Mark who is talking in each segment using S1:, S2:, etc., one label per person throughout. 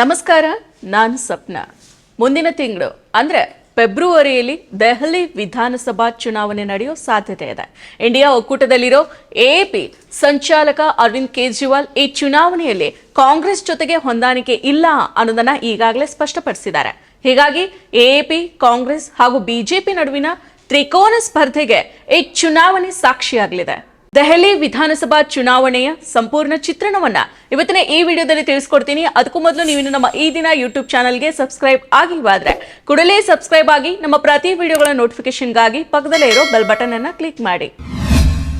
S1: ನಮಸ್ಕಾರ, ನಾನು ಸಪ್ನ. ಮುಂದಿನ ತಿಂಗಳು ಅಂದ್ರೆ ಫೆಬ್ರವರಿಯಲ್ಲಿ ದೆಹಲಿ ವಿಧಾನಸಭಾ ಚುನಾವಣೆ ನಡೆಯೋ ಸಾಧ್ಯತೆ ಇದೆ. ಇಂಡಿಯಾ ಒಕ್ಕೂಟದಲ್ಲಿರೋ ಎಪಿ ಸಂಚಾಲಕ ಅರವಿಂದ್ ಕೇಜ್ರಿವಾಲ್ ಈ ಚುನಾವಣೆಯಲ್ಲಿ ಕಾಂಗ್ರೆಸ್ ಜೊತೆಗೆ ಹೊಂದಾಣಿಕೆ ಇಲ್ಲ ಅನ್ನೋದನ್ನ ಈಗಾಗಲೇ ಸ್ಪಷ್ಟಪಡಿಸಿದ್ದಾರೆ. ಹೀಗಾಗಿ ಎಪಿ, ಕಾಂಗ್ರೆಸ್ ಹಾಗೂ ಬಿಜೆಪಿ ನಡುವಿನ ತ್ರಿಕೋನ ಸ್ಪರ್ಧೆಗೆ ಈ ಚುನಾವಣೆ ಸಾಕ್ಷಿಯಾಗಲಿದೆ. ದೆಹಲಿ ವಿಧಾನಸಭಾ ಚುನಾವಣೆಯ ಸಂಪೂರ್ಣ ಚಿತ್ರಣವನ್ನ ಇವತ್ತಿನ ಈ ವಿಡಿಯೋದಲ್ಲಿ ತಿಳಿಸ್ಕೊಡ್ತೀನಿ. ಅದಕ್ಕೂ ಮೊದಲು ನೀವು ನಮ್ಮ ಈ ದಿನ ಯೂಟ್ಯೂಬ್ ಚಾನಲ್ಗೆ ಸಬ್ಸ್ಕ್ರೈಬ್ ಆಗಿಲ್ವಾದ್ರೆ ಕೂಡಲೇ ಸಬ್ಸ್ಕ್ರೈಬ್ ಆಗಿ ನಮ್ಮ ಪ್ರತಿ ವಿಡಿಯೋಗಳ ನೋಟಿಫಿಕೇಶನ್ಗಾಗಿ ಪಕ್ಕದಲ್ಲೇ ಇರೋ ಬೆಲ್ ಬಟನ್ ಅನ್ನ ಕ್ಲಿಕ್ ಮಾಡಿ.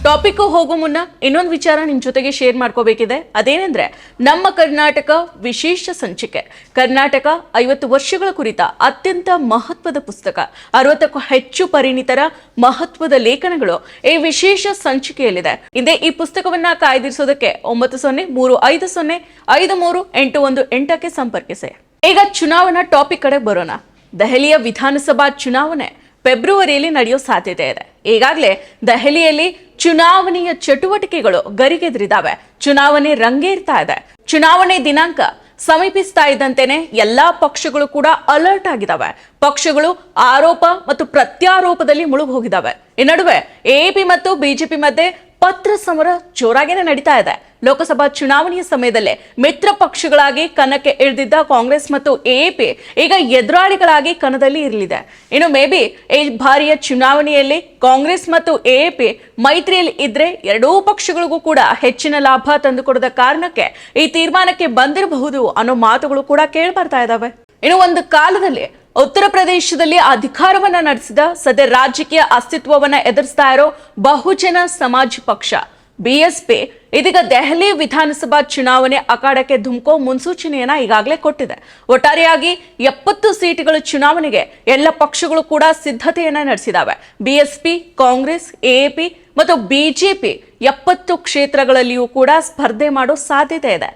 S1: ಟಾಪಿಕ್ ಹೋಗೋ ಮುನ್ನ ಇನ್ನೊಂದು ವಿಚಾರ ನಿಮ್ ಜೊತೆಗೆ ಶೇರ್ ಮಾಡ್ಕೋಬೇಕಿದೆ. ಅದೇನೆಂದ್ರೆ, ನಮ್ಮ ಕರ್ನಾಟಕ ವಿಶೇಷ ಸಂಚಿಕೆ ಕರ್ನಾಟಕ 50 ವರ್ಷಗಳ ಕುರಿತ ಅತ್ಯಂತ ಮಹತ್ವದ ಪುಸ್ತಕ, 60ಕ್ಕೂ ಹೆಚ್ಚು ಪರಿಣಿತರ ಮಹತ್ವದ ಲೇಖನಗಳು ಈ ವಿಶೇಷ ಸಂಚಿಕೆಯಲ್ಲಿದೆ. ಇಂದೇ ಈ ಪುಸ್ತಕವನ್ನ ಕಾಯ್ದಿರಿಸೋದಕ್ಕೆ 9035353818ಕ್ಕೆ ಸಂಪರ್ಕಿಸಿ. ಈಗ ಚುನಾವಣಾ ಟಾಪಿಕ್ ಕಡೆ ಬರೋಣ. ದೆಹಲಿಯ ವಿಧಾನಸಭಾ ಚುನಾವಣೆ ಫೆಬ್ರವರಿಯಲ್ಲಿ ನಡೆಯೋ ಸಾಧ್ಯತೆ ಇದೆ. ಈಗಾಗಲೇ ದೆಹಲಿಯಲ್ಲಿ ಚುನಾವಣೆಯ ಚಟುವಟಿಕೆಗಳು ಗರಿಗೆದರಿದಾವೆ. ಚುನಾವಣೆ ರಂಗೇರ್ತಾ ಇದೆ. ಚುನಾವಣೆ ದಿನಾಂಕ ಸಮೀಪಿಸ್ತಾ ಇದ್ದಂತೆನೆ ಎಲ್ಲಾ ಪಕ್ಷಗಳು ಕೂಡ ಅಲರ್ಟ್ ಆಗಿದಾವೆ. ಪಕ್ಷಗಳು ಆರೋಪ ಮತ್ತು ಪ್ರತ್ಯಾರೋಪದಲ್ಲಿ ಮುಳುಗಿ ಹೋಗಿದಾವೆ. ಈ ನಡುವೆ ಎಪಿ ಮತ್ತು ಬಿಜೆಪಿ ಮಧ್ಯೆ ಪತ್ರ ಸಮರ ಜೋರಾಗೇನೆ ನಡೀತಾ ಇದೆ. ಲೋಕಸಭಾ ಚುನಾವಣೆಯ ಸಮಯದಲ್ಲೇ ಮಿತ್ರ ಪಕ್ಷಗಳಾಗಿ ಕಣಕ್ಕೆ ಇಳಿದಿದ್ದ ಕಾಂಗ್ರೆಸ್ ಮತ್ತು ಎಪಿ ಈಗ ಎದುರಾಳಿಗಳಾಗಿ ಕಣದಲ್ಲಿ ಇರಲಿದೆ. ಇನ್ನು ಮೇ ಬಿ ಈ ಬಾರಿಯ ಚುನಾವಣೆಯಲ್ಲಿ ಕಾಂಗ್ರೆಸ್ ಮತ್ತು ಎಪಿ ಮೈತ್ರಿಯಲ್ಲಿ ಇದ್ರೆ ಎರಡೂ ಪಕ್ಷಗಳಿಗೂ ಕೂಡ ಹೆಚ್ಚಿನ ಲಾಭ ತಂದುಕೊಡದ ಕಾರಣಕ್ಕೆ ಈ ತೀರ್ಮಾನಕ್ಕೆ ಬಂದಿರಬಹುದು ಅನ್ನೋ ಮಾತುಗಳು ಕೂಡ ಕೇಳಿ ಬರ್ತಾ ಇದಾವೆ. ಇನ್ನು ಒಂದು ಕಾಲದಲ್ಲಿ ಉತ್ತರ ಪ್ರದೇಶದಲ್ಲಿ ಅಧಿಕಾರವನ್ನ ನಡೆಸಿದ, ಸದ್ಯ ರಾಜಕೀಯ ಅಸ್ತಿತ್ವವನ್ನ ಎದುರಿಸ್ತಾ ಇರೋ ಬಹುಜನ ಸಮಾಜ ಪಕ್ಷ ಬಿಎಸ್ಪಿ ಇದೀಗ ದೆಹಲಿ ವಿಧಾನಸಭಾ ಚುನಾವಣೆ ಅಖಾಡಕ್ಕೆ ಧುಮುಕೋ ಮುನ್ಸೂಚನೆಯನ್ನ ಈಗಾಗಲೇ ಕೊಟ್ಟಿದೆ. ಒಟ್ಟಾರೆಯಾಗಿ 70 ಸೀಟುಗಳ ಚುನಾವಣೆಗೆ ಎಲ್ಲ ಪಕ್ಷಗಳು ಕೂಡ ಸಿದ್ಧತೆಯನ್ನ ನಡೆಸಿದಾವೆ. ಬಿಎಸ್ಪಿ, ಕಾಂಗ್ರೆಸ್, ಎಪಿ ಮತ್ತು ಬಿಜೆಪಿ 70 ಕ್ಷೇತ್ರಗಳಲ್ಲಿಯೂ ಕೂಡ ಸ್ಪರ್ಧೆ ಮಾಡೋ ಸಾಧ್ಯತೆ ಇದೆ.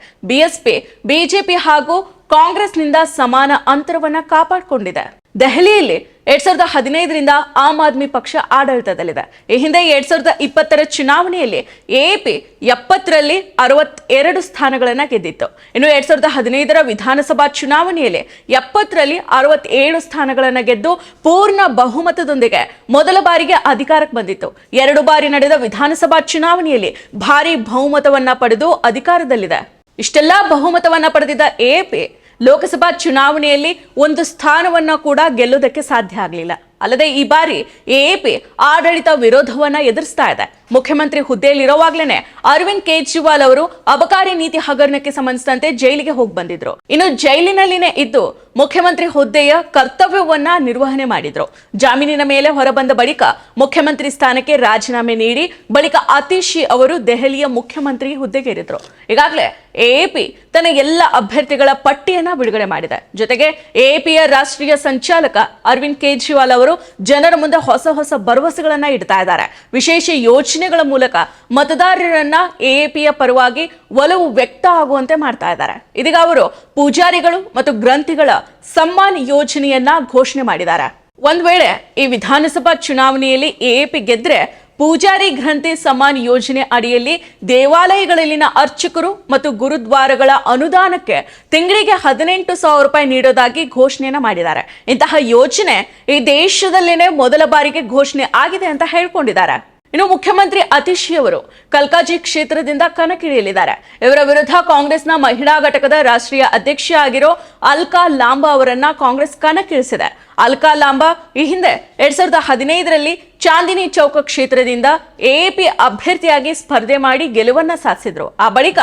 S1: ಬಿಜೆಪಿ ಹಾಗೂ ಕಾಂಗ್ರೆಸ್ನಿಂದ ಸಮಾನ ಅಂತರವನ್ನ ಕಾಪಾಡಿಕೊಂಡಿದೆ. ದೆಹಲಿಯಲ್ಲಿ 2015ರಿಂದ ಆಮ್ ಆದ್ಮಿ ಪಕ್ಷ ಆಡಳಿತದಲ್ಲಿದೆ. ಈ ಹಿಂದೆ 2020ರ ಚುನಾವಣೆಯಲ್ಲಿ ಎಪಿ 70ರಲ್ಲಿ 62 ಸ್ಥಾನಗಳನ್ನ ಗೆದ್ದಿತ್ತು. ಇನ್ನು 2015ರ ವಿಧಾನಸಭಾ ಚುನಾವಣೆಯಲ್ಲಿ 70ರಲ್ಲಿ 67 ಸ್ಥಾನಗಳನ್ನ ಗೆದ್ದು ಪೂರ್ಣ ಬಹುಮತದೊಂದಿಗೆ ಮೊದಲ ಬಾರಿಗೆ ಅಧಿಕಾರಕ್ಕೆ ಬಂದಿತ್ತು. 2 ಬಾರಿ ನಡೆದ ವಿಧಾನಸಭಾ ಚುನಾವಣೆಯಲ್ಲಿ ಭಾರಿ ಬಹುಮತವನ್ನ ಪಡೆದು ಅಧಿಕಾರದಲ್ಲಿದೆ. ಇಷ್ಟೆಲ್ಲಾ ಬಹುಮತವನ್ನ ಪಡೆದಿದ್ದ ಎಪಿ ಲೋಕಸಭಾ ಚುನಾವಣೆಯಲ್ಲಿ ಒಂದು ಸ್ಥಾನವನ್ನ ಕೂಡ ಗೆಲ್ಲುವುದಕ್ಕೆ ಸಾಧ್ಯ ಆಗಲಿಲ್ಲ. ಅಲ್ಲದೆ ಈ ಬಾರಿ ಎಪಿ ಆಡಳಿತ ವಿರೋಧವನ್ನ ಎದುರಿಸ್ತಾ ಇದೆ. ಮುಖ್ಯಮಂತ್ರಿ ಹುದ್ದೆಯಲ್ಲಿರುವಾಗ್ಲೇನೆ ಅರವಿಂದ್ ಕೇಜ್ರಿವಾಲ್ ಅವರು ಅಬಕಾರಿ ನೀತಿ ಹಗರಣಕ್ಕೆ ಸಂಬಂಧಿಸಿದಂತೆ ಜೈಲಿಗೆ ಹೋಗಿ ಬಂದಿದ್ರು. ಇನ್ನು ಜೈಲಿನಲ್ಲಿನೇ ಇದ್ದು ಮುಖ್ಯಮಂತ್ರಿ ಹುದ್ದೆಯ ಕರ್ತವ್ಯವನ್ನ ನಿರ್ವಹಣೆ ಮಾಡಿದ್ರು. ಜಾಮೀನಿನ ಮೇಲೆ ಹೊರಬಂದ ಬಳಿಕ ಮುಖ್ಯಮಂತ್ರಿ ಸ್ಥಾನಕ್ಕೆ ರಾಜೀನಾಮೆ ನೀಡಿ ಬಳಿಕ ಅತೀಶಿ ಅವರು ದೆಹಲಿಯ ಮುಖ್ಯಮಂತ್ರಿ ಹುದ್ದೆಗೇರಿದ್ರು. ಈಗಾಗಲೇ ಎಪಿ ತನ್ನ ಎಲ್ಲ ಅಭ್ಯರ್ಥಿಗಳ ಪಟ್ಟಿಯನ್ನ ಬಿಡುಗಡೆ ಮಾಡಿದೆ. ಜೊತೆಗೆ ಎಪಿಯ ರಾಷ್ಟ್ರೀಯ ಸಂಚಾಲಕ ಅರವಿಂದ್ ಕೇಜ್ರಿವಾಲ್ ಅವರು ಜನರ ಮುಂದೆ ಹೊಸ ಭರವಸೆಗಳನ್ನ ಇಡ್ತಾ ಇದ್ದಾರೆ. ವಿಶೇಷ ಯೋಜನೆಗಳ ಮೂಲಕ ಮತದಾರರನ್ನ ಎಪಿಯ ಪರವಾಗಿ ಒಲವು ವ್ಯಕ್ತ ಆಗುವಂತೆ ಮಾಡ್ತಾ ಇದ್ದಾರೆ. ಇದೀಗ ಅವರು ಪೂಜಾರಿಗಳು ಮತ್ತು ಗ್ರಂಥಿಗಳ ಸಮ್ಮಾನ್ ಯೋಜನೆಯನ್ನ ಘೋಷಣೆ ಮಾಡಿದ್ದಾರೆ. ಒಂದ್ ವೇಳೆ ಈ ವಿಧಾನಸಭಾ ಚುನಾವಣೆಯಲ್ಲಿ ಎಪಿ ಗೆದ್ರೆ ಪೂಜಾರಿ ಗ್ರಂಥಿ ಸಮ್ಮಾನ್ ಯೋಜನೆ ಅಡಿಯಲ್ಲಿ ದೇವಾಲಯಗಳಲ್ಲಿನ ಅರ್ಚಕರು ಮತ್ತು ಗುರುದ್ವಾರಗಳ ಅನುದಾನಕ್ಕೆ ತಿಂಗಳಿಗೆ 18,000 ರೂಪಾಯಿ ನೀಡೋದಾಗಿ ಘೋಷಣೆಯನ್ನ ಮಾಡಿದ್ದಾರೆ. ಇಂತಹ ಯೋಜನೆ ಈ ದೇಶದಲ್ಲೇನೆ ಮೊದಲ ಬಾರಿಗೆ ಘೋಷಣೆ ಆಗಿದೆ ಅಂತ ಹೇಳ್ಕೊಂಡಿದ್ದಾರೆ. ಇನ್ನು ಮುಖ್ಯಮಂತ್ರಿ ಅತೀಶಿ ಅವರು ಕಲ್ಕಾಜಿ ಕ್ಷೇತ್ರದಿಂದ ಕಣಕ್ಕಿಳಿಯಲಿದ್ದಾರೆ. ಇವರ ವಿರುದ್ಧ ಕಾಂಗ್ರೆಸ್ನ ಮಹಿಳಾ ಘಟಕದ ರಾಷ್ಟ್ರೀಯ ಅಧ್ಯಕ್ಷ ಆಗಿರೋ ಅಲ್ಕಾ ಲಾಂಬಾ ಅವರನ್ನ ಕಾಂಗ್ರೆಸ್ ಕಣಕ್ಕಿಳಿಸಿದೆ. ಅಲ್ಕಾ ಲಾಂಬಾ ಈ ಹಿಂದೆ 2015ರಲ್ಲಿ ಚಾಂದಿನಿ ಚೌಕ ಕ್ಷೇತ್ರದಿಂದ ಎಪಿ ಅಭ್ಯರ್ಥಿಯಾಗಿ ಸ್ಪರ್ಧೆ ಮಾಡಿ ಗೆಲುವನ್ನ ಸಾಧಿಸಿದ್ರು. ಆ ಬಳಿಕ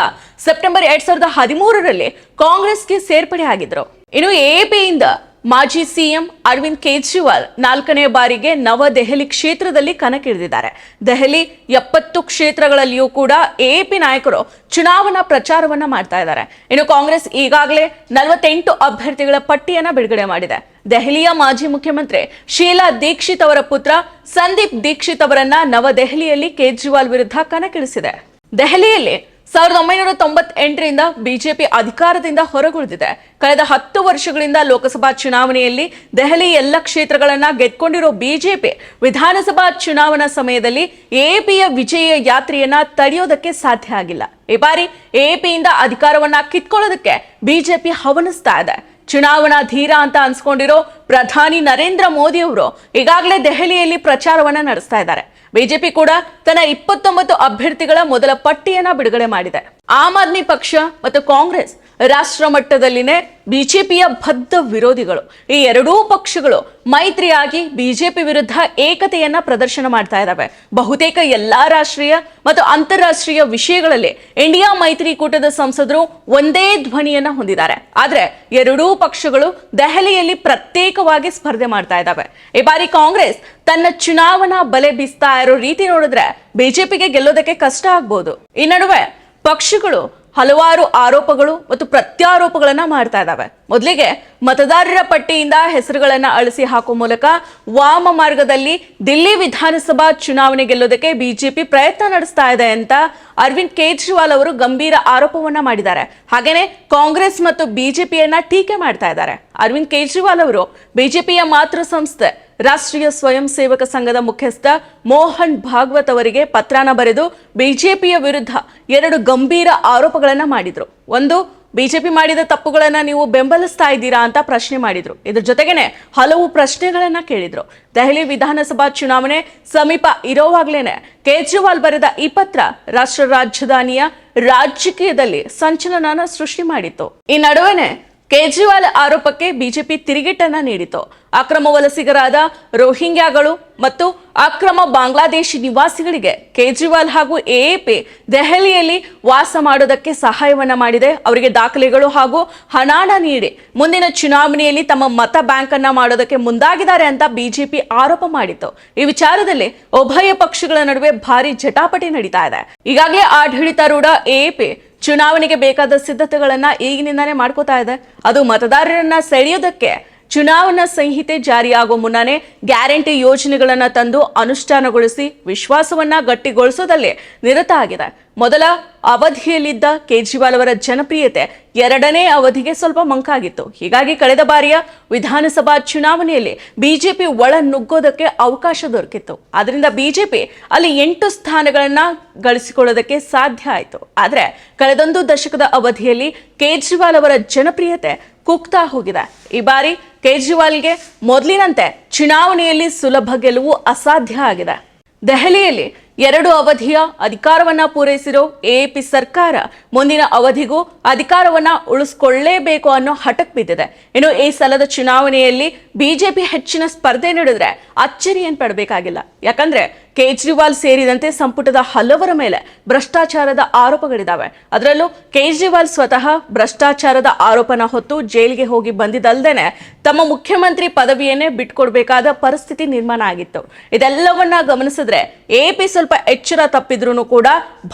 S1: ಸೆಪ್ಟೆಂಬರ್ 2013ರಲ್ಲಿ ಕಾಂಗ್ರೆಸ್ಗೆ ಸೇರ್ಪಡೆ ಆಗಿದ್ರು. ಇನ್ನು ಎಪಿಯಿಂದ ಮಾಜಿ ಸಿಎಂ ಅರವಿಂದ್ ಕೇಜ್ರಿವಾಲ್ 4ನೇ ಬಾರಿಗೆ ನವದೆಹಲಿ ಕ್ಷೇತ್ರದಲ್ಲಿ ಕಣಕ್ಕಿಳಿದಿದ್ದಾರೆ. ದೆಹಲಿ 70 ಕ್ಷೇತ್ರಗಳಲ್ಲಿಯೂ ಕೂಡ ಎಪಿ ನಾಯಕರು ಚುನಾವಣಾ ಪ್ರಚಾರವನ್ನ ಮಾಡ್ತಾ ಇದ್ದಾರೆ. ಇನ್ನು ಕಾಂಗ್ರೆಸ್ ಈಗಾಗಲೇ 48 ಅಭ್ಯರ್ಥಿಗಳ ಪಟ್ಟಿಯನ್ನ ಬಿಡುಗಡೆ ಮಾಡಿದೆ. ದೆಹಲಿಯ ಮಾಜಿ ಮುಖ್ಯಮಂತ್ರಿ ಶೀಲಾ ದೀಕ್ಷಿತ್ ಅವರ ಪುತ್ರ ಸಂದೀಪ್ ದೀಕ್ಷಿತ್ ಅವರನ್ನ ನವದೆಹಲಿಯಲ್ಲಿ ಕೇಜ್ರಿವಾಲ್ ವಿರುದ್ಧ ಕಣಕ್ಕಿಳಿಸಿದೆ. ದೆಹಲಿಯಲ್ಲಿ 1998ರಿಂದ ಬಿಜೆಪಿ ಅಧಿಕಾರದಿಂದ ಹೊರಗುಳಿದಿದೆ. ಕಳೆದ 10 ವರ್ಷಗಳಿಂದ ಲೋಕಸಭಾ ಚುನಾವಣೆಯಲ್ಲಿ ದೆಹಲಿ ಎಲ್ಲ ಕ್ಷೇತ್ರಗಳನ್ನ ಗೆದ್ಕೊಂಡಿರೋ ಬಿಜೆಪಿ ವಿಧಾನಸಭಾ ಚುನಾವಣಾ ಸಮಯದಲ್ಲಿ ಎಪಿಯ ವಿಜಯ ಯಾತ್ರೆಯನ್ನ ತಡೆಯೋದಕ್ಕೆ ಸಾಧ್ಯ ಆಗಿಲ್ಲ. ಈ ಬಾರಿ ಎಪಿಯಿಂದ ಅಧಿಕಾರವನ್ನ ಕಿತ್ಕೊಳ್ಳೋದಕ್ಕೆ ಬಿಜೆಪಿ ಹವಣಿಸ್ತಾ ಇದೆ. ಚುನಾವಣಾ ಧೀರ ಅಂತ ಅನ್ಸ್ಕೊಂಡಿರೋ ಪ್ರಧಾನಿ ನರೇಂದ್ರ ಮೋದಿ ಅವರು ಈಗಾಗಲೇ ದೆಹಲಿಯಲ್ಲಿ ಪ್ರಚಾರವನ್ನ ನಡೆಸ್ತಾ ಇದ್ದಾರೆ. ಬಿಜೆಪಿ ಕೂಡ ತನ್ನ 29 ಅಭ್ಯರ್ಥಿಗಳ ಮೊದಲ ಪಟ್ಟಿಯನ್ನ ಬಿಡುಗಡೆ ಮಾಡಿದೆ. ಆಮ್ ಆದ್ಮಿ ಪಕ್ಷ ಮತ್ತು ಕಾಂಗ್ರೆಸ್ ರಾಷ್ಟ್ರ ಮಟ್ಟದಲ್ಲಿನೇ ಬಿಜೆಪಿಯ ಬದ್ಧ ವಿರೋಧಿಗಳು. ಈ ಎರಡೂ ಪಕ್ಷಗಳು ಮೈತ್ರಿಯಾಗಿ ಬಿಜೆಪಿ ವಿರುದ್ಧ ಏಕತೆಯನ್ನ ಪ್ರದರ್ಶನ ಮಾಡ್ತಾ ಇದ್ದಾವೆ. ಬಹುತೇಕ ಎಲ್ಲಾ ರಾಷ್ಟ್ರೀಯ ಮತ್ತು ಅಂತಾರಾಷ್ಟ್ರೀಯ ವಿಷಯಗಳಲ್ಲಿ ಇಂಡಿಯಾ ಮೈತ್ರಿಕೂಟದ ಸಂಸದರು ಒಂದೇ ಧ್ವನಿಯನ್ನ ಹೊಂದಿದ್ದಾರೆ. ಆದ್ರೆ ಎರಡೂ ಪಕ್ಷಗಳು ದೆಹಲಿಯಲ್ಲಿ ಪ್ರತ್ಯೇಕವಾಗಿ ಸ್ಪರ್ಧೆ ಮಾಡ್ತಾ ಇದ್ದಾವೆ. ಈ ಬಾರಿ ಕಾಂಗ್ರೆಸ್ ತನ್ನ ಚುನಾವಣಾ ಬಲೆ ಬೀಸ್ತಾ ಇರೋ ರೀತಿ ನೋಡಿದ್ರೆ ಬಿಜೆಪಿಗೆ ಗೆಲ್ಲೋದಕ್ಕೆ ಕಷ್ಟ ಆಗ್ಬಹುದು. ಈ ನಡುವೆ ಪಕ್ಷಗಳು ಹಲವಾರು ಆರೋಪಗಳು ಮತ್ತು ಪ್ರತ್ಯಾರೋಪಗಳನ್ನ ಮಾಡ್ತಾ ಇದ್ದಾವೆ. ಮೊದಲಿಗೆ ಮತದಾರರ ಪಟ್ಟಿಯಿಂದ ಹೆಸರುಗಳನ್ನ ಅಳಿಸಿ ಹಾಕುವ ಮೂಲಕ ವಾಮ ಮಾರ್ಗದಲ್ಲಿ ದಿಲ್ಲಿ ವಿಧಾನಸಭಾ ಚುನಾವಣೆ ಗೆಲ್ಲೋದಕ್ಕೆ ಬಿಜೆಪಿ ಪ್ರಯತ್ನ ನಡೆಸ್ತಾ ಇದೆ ಅಂತ ಅರವಿಂದ್ ಕೇಜ್ರಿವಾಲ್ ಅವರು ಗಂಭೀರ ಆರೋಪವನ್ನ ಮಾಡಿದ್ದಾರೆ. ಹಾಗೇನೆ ಕಾಂಗ್ರೆಸ್ ಮತ್ತು ಬಿಜೆಪಿಯನ್ನ ಟೀಕೆ ಮಾಡ್ತಾ ಇದ್ದಾರೆ. ಅರವಿಂದ್ ಕೇಜ್ರಿವಾಲ್ ಅವರು ಬಿಜೆಪಿಯ ಮಾತೃ ಸಂಸ್ಥೆ ರಾಷ್ಟ್ರೀಯ ಸ್ವಯಂ ಸೇವಕ ಸಂಘದ ಮುಖ್ಯಸ್ಥ ಮೋಹನ್ ಭಾಗವತ್ ಅವರಿಗೆ ಪತ್ರನ ಬರೆದು ಬಿಜೆಪಿಯ ವಿರುದ್ಧ 2 ಗಂಭೀರ ಆರೋಪಗಳನ್ನ ಮಾಡಿದ್ರು. ಒಂದು, ಬಿಜೆಪಿ ಮಾಡಿದ ತಪ್ಪುಗಳನ್ನ ನೀವು ಬೆಂಬಲಿಸ್ತಾ ಇದ್ದೀರಾ ಅಂತ ಪ್ರಶ್ನೆ ಮಾಡಿದ್ರು. ಇದ್ರ ಜೊತೆಗೇನೆ ಹಲವು ಪ್ರಶ್ನೆಗಳನ್ನ ಕೇಳಿದ್ರು. ದೆಹಲಿ ವಿಧಾನಸಭಾ ಚುನಾವಣೆ ಸಮೀಪ ಇರೋವಾಗ್ಲೇನೆ ಕೇಜ್ರಿವಾಲ್ ಬರೆದ ಈ ಪತ್ರ ರಾಷ್ಟ್ರ ರಾಜಧಾನಿಯ ರಾಜಕೀಯದಲ್ಲಿ ಸಂಚಲನನ ಸೃಷ್ಟಿ ಮಾಡಿತ್ತು. ಈ ನಡುವೆನೆ ಕೇಜ್ರಿವಾಲ್ ಆರೋಪಕ್ಕೆ ಬಿಜೆಪಿ ತಿರುಗೇಟನ್ನ ನೀಡಿತು. ಅಕ್ರಮ ವಲಸಿಗರಾದ ರೋಹಿಂಗ್ಯಾಗಳು ಮತ್ತು ಅಕ್ರಮ ಬಾಂಗ್ಲಾದೇಶಿ ನಿವಾಸಿಗಳಿಗೆ ಕೇಜ್ರಿವಾಲ್ ಹಾಗೂ ಎಎಪಿ ದೆಹಲಿಯಲ್ಲಿ ವಾಸ ಮಾಡೋದಕ್ಕೆ ಸಹಾಯವನ್ನ ಮಾಡಿದೆ. ಅವರಿಗೆ ದಾಖಲೆಗಳು ಹಾಗೂ ಹಣಾನ ನೀಡಿ ಮುಂದಿನ ಚುನಾವಣೆಯಲ್ಲಿ ತಮ್ಮ ಮತ ಬ್ಯಾಂಕ್ ಅನ್ನ ಮಾಡೋದಕ್ಕೆ ಮುಂದಾಗಿದ್ದಾರೆ ಅಂತ ಬಿಜೆಪಿ ಆರೋಪ ಮಾಡಿತ್ತು. ಈ ವಿಚಾರದಲ್ಲಿ ಉಭಯ ಪಕ್ಷಗಳ ನಡುವೆ ಭಾರಿ ಜಟಾಪಟಿ ನಡೀತಾ ಇದೆ. ಈಗಾಗಲೇ ಆಡಳಿತಾರೂಢ ಎಎಪಿ ಚುನಾವಣೆಗೆ ಬೇಕಾದ ಸಿದ್ಧತೆಗಳನ್ನ ಈಗಿನಿಂದಾನೇ ಮಾಡ್ಕೋತಾ ಇದೆ. ಅದು ಮತದಾರರನ್ನ ಸೆಳೆಯೋದಕ್ಕೆ ಚುನಾವಣಾ ಸಂಹಿತೆ ಜಾರಿಯಾಗುವ ಮುನ್ನನೇ ಗ್ಯಾರಂಟಿ ಯೋಜನೆಗಳನ್ನ ತಂದು ಅನುಷ್ಠಾನಗೊಳಿಸಿ ವಿಶ್ವಾಸವನ್ನ ಗಟ್ಟಿಗೊಳಿಸೋದಲ್ಲೇ ನಿರತ ಆಗಿದೆ. ಮೊದಲ ಅವಧಿಯಲ್ಲಿದ್ದ ಕೇಜ್ರಿವಾಲ್ ಅವರ ಜನಪ್ರಿಯತೆ ಎರಡನೇ ಅವಧಿಗೆ ಸ್ವಲ್ಪ ಮಂಕಾಗಿತ್ತು. ಹೀಗಾಗಿ ಕಳೆದ ಬಾರಿಯ ವಿಧಾನಸಭಾ ಚುನಾವಣೆಯಲ್ಲಿ ಬಿಜೆಪಿ ಒಳ ನುಗ್ಗೋದಕ್ಕೆ ಅವಕಾಶ ದೊರಕಿತ್ತು. ಆದ್ರಿಂದ ಬಿಜೆಪಿ ಅಲ್ಲಿ 8 ಸ್ಥಾನಗಳನ್ನ ಗಳಿಸಿಕೊಳ್ಳೋದಕ್ಕೆ ಸಾಧ್ಯ ಆಯಿತು. ಆದ್ರೆ ಕಳೆದೊಂದು ದಶಕದ ಅವಧಿಯಲ್ಲಿ ಕೇಜ್ರಿವಾಲ್ ಅವರ ಜನಪ್ರಿಯತೆ ಕುಗ್ತಾ ಹೋಗಿದೆ. ಈ ಬಾರಿ ಕೇಜ್ರಿವಾಲ್ಗೆ ಮೊದಲಿನಂತೆ ಚುನಾವಣೆಯಲ್ಲಿ ಸುಲಭ ಗೆಲುವು ಅಸಾಧ್ಯ ಆಗಿದೆ. ದೆಹಲಿಯಲ್ಲಿ 2 ಅವಧಿಯ ಅಧಿಕಾರವನ್ನ ಪೂರೈಸಿರೋ ಎಎಪಿ ಸರ್ಕಾರ ಮುಂದಿನ ಅವಧಿಗೂ ಅಧಿಕಾರವನ್ನ ಉಳಿಸಿಕೊಳ್ಳಲೇಬೇಕು ಅನ್ನೋ ಹಠಕ್ ಬಿದ್ದಿದೆ. ಇನ್ನು ಈ ಸಲದ ಚುನಾವಣೆಯಲ್ಲಿ ಬಿಜೆಪಿ ಹೆಚ್ಚಿನ ಸ್ಪರ್ಧೆ ನೀಡಿದ್ರೆ ಅಚ್ಚರಿ ಏನ್ ಪಡಬೇಕಾಗಿಲ್ಲ. ಯಾಕಂದ್ರೆ ಕೇಜ್ರಿವಾಲ್ ಸೇರಿದಂತೆ ಸಂಪುಟದ ಹಲವರ ಮೇಲೆ ಭ್ರಷ್ಟಾಚಾರದ ಆರೋಪಗಳಿದಾವೆ. ಅದರಲ್ಲೂ ಕೇಜ್ರಿವಾಲ್ ಸ್ವತಃ ಭ್ರಷ್ಟಾಚಾರದ ಆರೋಪನ ಹೊತ್ತು ಜೈಲಿಗೆ ಹೋಗಿ ಬಂದಿದ್ದಲ್ದೇನೆ ತಮ್ಮ ಮುಖ್ಯಮಂತ್ರಿ ಪದವಿಯನ್ನೇ ಬಿಟ್ಕೊಡ್ಬೇಕಾದ ಪರಿಸ್ಥಿತಿ ನಿರ್ಮಾಣ ಆಗಿತ್ತು. ಇದೆಲ್ಲವನ್ನ ಗಮನಿಸಿದ್ರೆ ಎಪಿ ಸ್ವಲ್ಪ ಎಚ್ಚರ ತಪ್ಪಿದ್ರೂ ಕೂಡ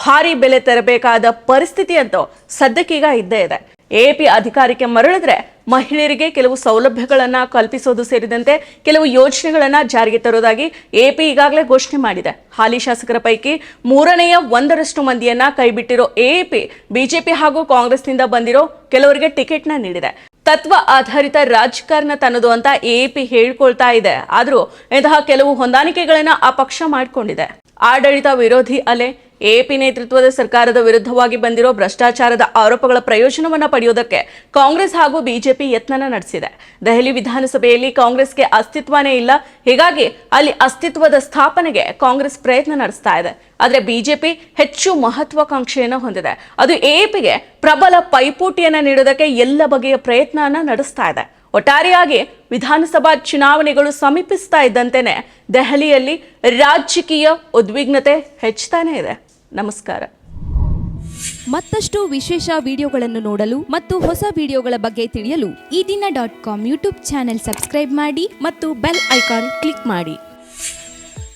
S1: ಭಾರಿ ಬೆಲೆ ತೆರಬೇಕಾದ ಪರಿಸ್ಥಿತಿ ಅಂತೂ ಸದ್ಯಕ್ಕೀಗ ಇದ್ದೇ ಇದೆ. ಎಪಿ ಅಧಿಕಾರಕ್ಕೆ ಮರಳಿದ್ರೆ ಮಹಿಳೆಯರಿಗೆ ಕೆಲವು ಸೌಲಭ್ಯಗಳನ್ನ ಕಲ್ಪಿಸೋದು ಸೇರಿದಂತೆ ಕೆಲವು ಯೋಜನೆಗಳನ್ನ ಜಾರಿಗೆ ತರೋದಾಗಿ ಎಪಿ ಈಗಾಗಲೇ ಘೋಷಣೆ ಮಾಡಿದೆ. ಹಾಲಿ ಶಾಸಕರ ಪೈಕಿ 1/3 ಮಂದಿಯನ್ನ ಕೈಬಿಟ್ಟಿರೋ ಎಪಿ ಬಿಜೆಪಿ ಹಾಗೂ ಕಾಂಗ್ರೆಸ್ನಿಂದ ಬಂದಿರೋ ಕೆಲವರಿಗೆ ಟಿಕೆಟ್ನ ನೀಡಿದೆ. ತತ್ವ ಆಧಾರಿತ ರಾಜಕಾರಣ ತನ್ನದು ಅಂತ ಎಪಿ ಹೇಳ್ಕೊಳ್ತಾ ಇದೆ. ಆದ್ರೂ ಇಂತಹ ಕೆಲವು ಹೊಂದಾಣಿಕೆಗಳನ್ನ ಆ ಪಕ್ಷ ಮಾಡಿಕೊಂಡಿದೆ. ಆಡಳಿತ ವಿರೋಧಿ ಅಲೆ, ಎಪಿ ನೇತೃತ್ವದ ಸರ್ಕಾರದ ವಿರುದ್ಧವಾಗಿ ಬಂದಿರೋ ಭ್ರಷ್ಟಾಚಾರದ ಆರೋಪಗಳ ಪ್ರಯೋಜನವನ್ನ ಪಡೆಯೋದಕ್ಕೆ ಕಾಂಗ್ರೆಸ್ ಹಾಗೂ ಬಿಜೆಪಿ ಯತ್ನ ನಡೆಸಿದೆ. ದೆಹಲಿ ವಿಧಾನಸಭೆಯಲ್ಲಿ ಕಾಂಗ್ರೆಸ್ಗೆ ಅಸ್ತಿತ್ವನೇ ಇಲ್ಲ. ಹೀಗಾಗಿ ಅಲ್ಲಿ ಅಸ್ತಿತ್ವದ ಸ್ಥಾಪನೆಗೆ ಕಾಂಗ್ರೆಸ್ ಪ್ರಯತ್ನ ನಡೆಸ್ತಾ ಇದೆ. ಆದ್ರೆ ಬಿಜೆಪಿ ಹೆಚ್ಚು ಮಹತ್ವಾಕಾಂಕ್ಷೆಯನ್ನು ಹೊಂದಿದೆ. ಅದು ಎಪಿಗೆ ಪ್ರಬಲ ಪೈಪೋಟಿಯನ್ನ ನೀಡೋದಕ್ಕೆ ಎಲ್ಲ ಬಗೆಯ ಪ್ರಯತ್ನವನ್ನ ನಡೆಸ್ತಾ ಇದೆ. ಒಟ್ಟಾರೆಯಾಗಿ ವಿಧಾನಸಭಾ ಚುನಾವಣೆಗಳು ಸಮೀಪಿಸ್ತಾ ಇದ್ದಂತೆಯೇ ದೆಹಲಿಯಲ್ಲಿ ರಾಜಕೀಯ ಉದ್ವಿಗ್ನತೆ ಹೆಚ್ಚುತ್ತಾನೆ ಇದೆ. ನಮಸ್ಕಾರ.
S2: ಮತ್ತಷ್ಟು ವಿಶೇಷ ವಿಡಿಯೋಗಳನ್ನು ನೋಡಲು ಮತ್ತು ಹೊಸ ವಿಡಿಯೋಗಳ ಬಗ್ಗೆ ತಿಳಿಯಲು
S3: ಈ ದಿನ .com ಯೂಟ್ಯೂಬ್ ಚಾನೆಲ್ ಸಬ್ಸ್ಕ್ರೈಬ್ ಮಾಡಿ
S2: ಮತ್ತು ಬೆಲ್ ಐಕಾನ್ ಕ್ಲಿಕ್ ಮಾಡಿ.